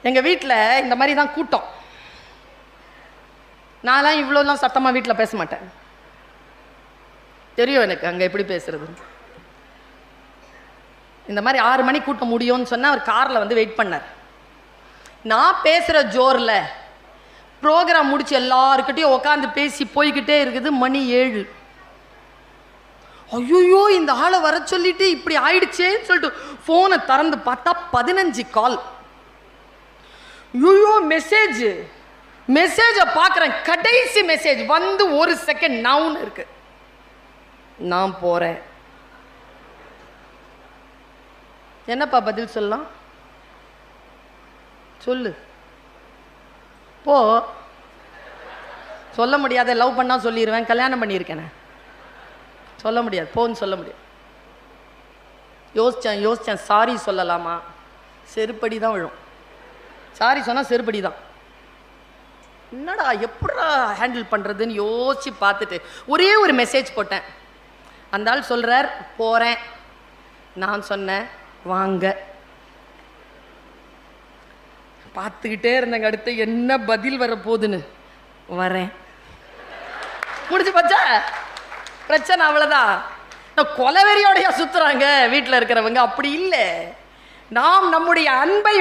எங்கள் வீட்டில் இந்த மாதிரி தான் கூட்டம். நான்லாம் இவ்வளோலாம் சத்தமாக வீட்டில் பேச மாட்டேன். தெரியும் எனக்கு அங்கே எப்படி பேசுறது. இந்த மாதிரி 6 மணி கூட்டம் முடியும்னு சொன்னால் அவர் காரில் வந்து வெயிட் பண்ணார். நான் பேசுகிற ஜோரில் ப்ரோக்ராம் முடிச்சு எல்லாருக்கிட்டையும் உட்காந்து பேசி போய்கிட்டே இருக்குது. மணி 7. ஐயோ இந்த ஆளை வர சொல்லிட்டு இப்படி ஆயிடுச்சேன்னு சொல்லிட்டு ஃபோனை திறந்து பார்த்தா 15 கால். ஐயோ மெசேஜை பார்க்குறேன். கடைசி மெசேஜ் வந்து 1 செகண்ட் நவுன்னு இருக்கு. நான் போகிறேன். என்னப்பா பதில் சொல்லலாம்? சொல்லு. போ. சொல்ல முடியாத. லவ் பண்ணா சொல்லிடுவேன். கல்யாணம் பண்ணியிருக்கேனே. சொல்ல முடியாது. போன்னு சொல்ல முடியாது. யோசித்தேன் சாரி சொல்லலாமா? செருப்படி தான் விழும். சாரி சொன்னால் செருப்படி தான். என்னடா எப்படா ஹேண்டில் பண்ணுறதுன்னு யோசிச்சு பார்த்துட்டு ஒரே ஒரு மெசேஜ் போட்டேன். அந்த ஆள் சொல்கிறார் போகிறேன். நான் சொன்னேன் வாங்க. பார்த்துக்கிட்டே இருந்தேங்க. அடுத்து என்ன பதில் வர போகுதுன்னு. வரேன். முடிச்சு போச்சா பிரச்சனை? அவ்வளோதான். கொலவெறியோடையா சுற்றுறாங்க வீட்டில் இருக்கிறவங்க. அப்படி இல்லை. நாம் நம்முடைய அன்பை